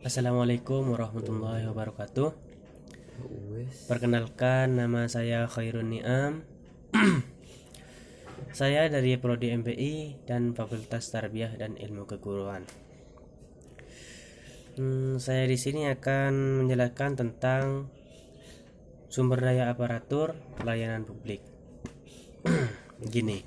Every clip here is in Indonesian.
Assalamualaikum warahmatullahi wabarakatuh. Perkenalkan, nama saya Khairun Niam. Saya dari Prodi MPI dan Fakultas Tarbiyah dan Ilmu Keguruan. Saya di sini akan menjelaskan tentang sumber daya aparatur pelayanan publik. Gini.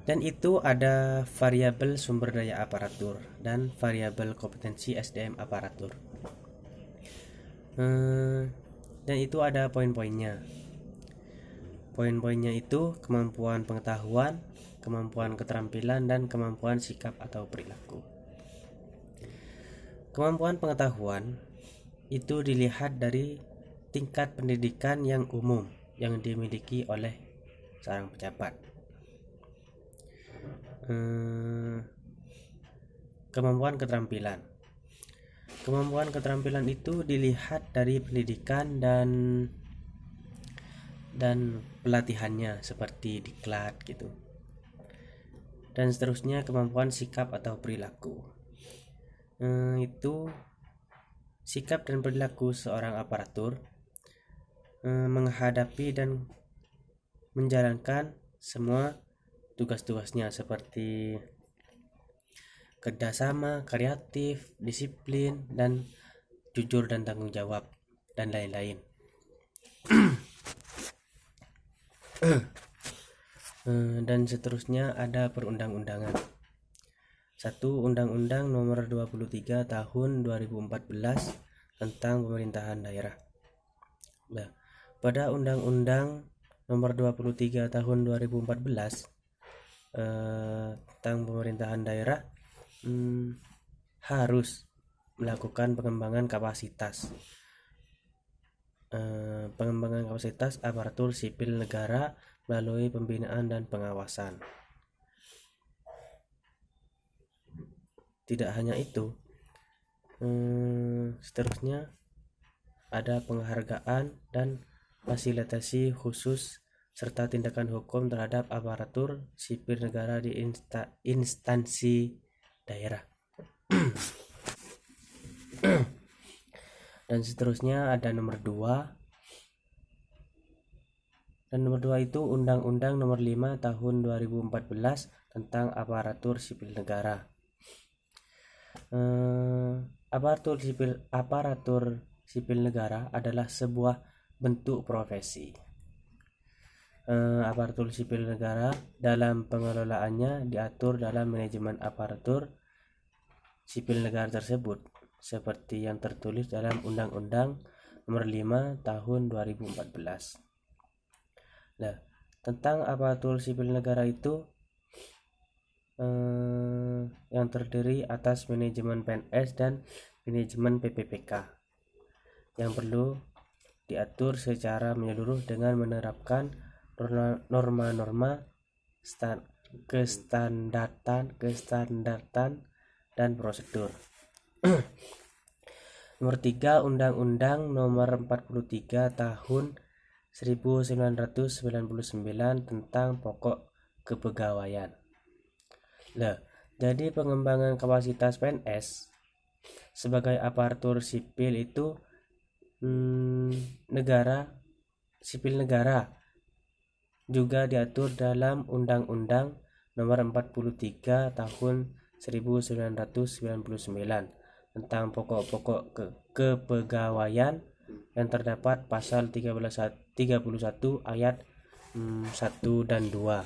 Dan itu ada variabel sumber daya aparatur dan variabel kompetensi SDM aparatur. Dan itu ada poin-poinnya. Poin-poinnya itu kemampuan pengetahuan, kemampuan keterampilan, dan kemampuan sikap atau perilaku. Kemampuan pengetahuan itu dilihat dari tingkat pendidikan yang umum yang dimiliki oleh seorang pejabat. Kemampuan keterampilan. Kemampuan keterampilan itu dilihat dari pendidikan dan pelatihannya seperti diklat gitu. Dan seterusnya kemampuan sikap atau perilaku. Itu sikap dan perilaku seorang aparatur menghadapi dan menjalankan semua tugas-tugasnya seperti kerjasama, kreatif, disiplin, dan jujur dan tanggung jawab, dan lain-lain. Dan seterusnya ada perundang-undangan. 1. Undang-Undang Nomor 23 Tahun 2014 tentang Pemerintahan Daerah. Nah, pada Undang-Undang Nomor 23 Tahun 2014 tentang Pemerintahan Daerah harus melakukan pengembangan kapasitas aparatur sipil negara melalui pembinaan dan pengawasan. Tidak hanya itu, seterusnya ada penghargaan dan fasilitasi khusus serta tindakan hukum terhadap aparatur sipil negara di instansi daerah. Dan seterusnya ada nomor 2. Dan nomor 2 itu Undang-Undang Nomor 5 Tahun 2014 tentang aparatur sipil negara. Aparatur sipil negara adalah sebuah bentuk profesi. Aparatur sipil negara dalam pengelolaannya diatur dalam manajemen aparatur sipil negara tersebut seperti yang tertulis dalam Undang-Undang Nomor 5 Tahun 2014. Nah, tentang aparatur sipil negara itu yang terdiri atas manajemen PNS dan manajemen PPPK yang perlu diatur secara menyeluruh dengan menerapkan norma-norma kestandardan dan prosedur. Nomor 3 Undang-Undang Nomor 43 Tahun 1999 tentang pokok kepegawaian. Nah, jadi pengembangan kapasitas PNS sebagai aparatur sipil itu sipil negara juga diatur dalam Undang-Undang Nomor 43 Tahun 1999 tentang pokok-pokok kepegawaian yang terdapat pasal 31 ayat 1 dan 2.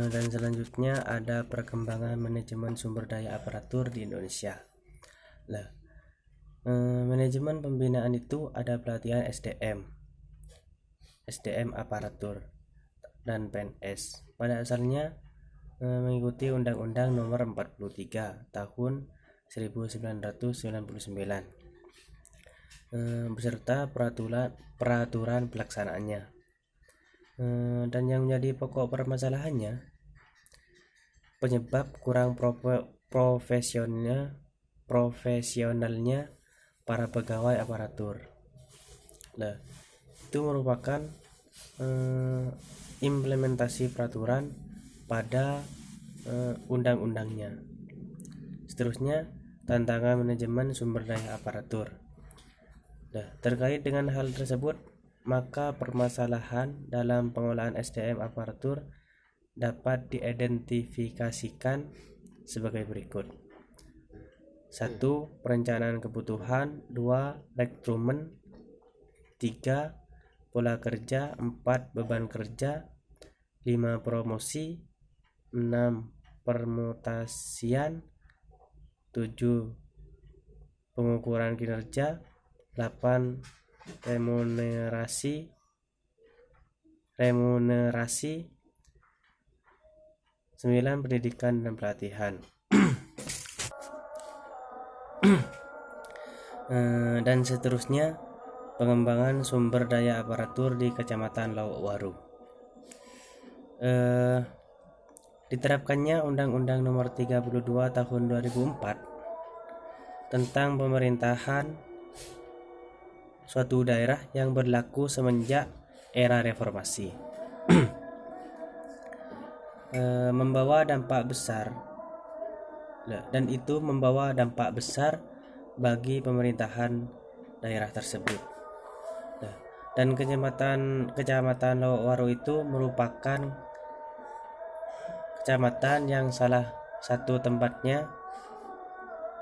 Dan selanjutnya ada perkembangan manajemen sumber daya aparatur di Indonesia. Nah, manajemen pembinaan itu ada pelatihan SDM aparatur dan PNS. Pada asalnya mengikuti Undang-Undang Nomor 43 Tahun 1999 beserta peraturan pelaksanaannya. Dan yang menjadi pokok permasalahannya penyebab kurang profesionalnya para pegawai aparatur. Nah, itu merupakan implementasi peraturan pada undang-undangnya. Seterusnya, tantangan manajemen sumber daya aparatur. Nah, terkait dengan hal tersebut, maka permasalahan dalam pengolahan SDM aparatur dapat diidentifikasikan sebagai berikut. 1. Perencanaan kebutuhan. 2. Rekrutmen. 3. Pola kerja. 4. Beban kerja. 5. Promosi. 6. Permutasian. 7. Pengukuran kinerja. 8. Remunerasi. 9. Pendidikan dan pelatihan. Dan seterusnya, pengembangan sumber daya aparatur di Kecamatan Lowok Waru. Diterapkannya Undang-Undang Nomor 32 Tahun 2004 tentang pemerintahan suatu daerah yang berlaku semenjak era reformasi. Membawa dampak besar, dan itu membawa dampak besar bagi pemerintahan daerah tersebut. Dan kecamatan Lowok Waru itu merupakan kecamatan yang salah satu tempatnya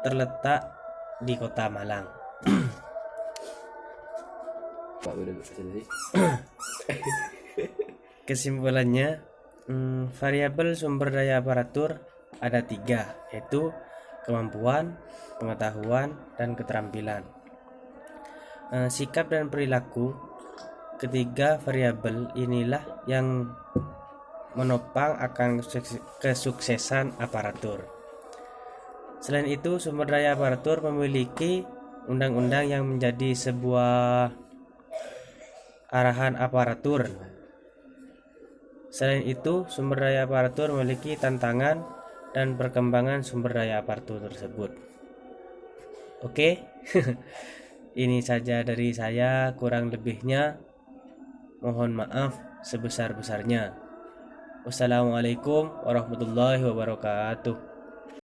terletak di Kota Malang. Kesimpulannya, variabel sumber daya aparatur ada 3, yaitu kemampuan, pengetahuan, dan keterampilan. Sikap dan perilaku. Ketiga variabel inilah yang menopang akan kesuksesan aparatur. Selain itu, sumber daya aparatur memiliki undang-undang yang menjadi sebuah arahan aparatur. Selain itu, sumber daya aparatur memiliki tantangan dan perkembangan sumber daya aparatur tersebut. Oke, ini saja dari saya, kurang lebihnya mohon maaf sebesar-besarnya. Wassalamualaikum warahmatullahi wabarakatuh.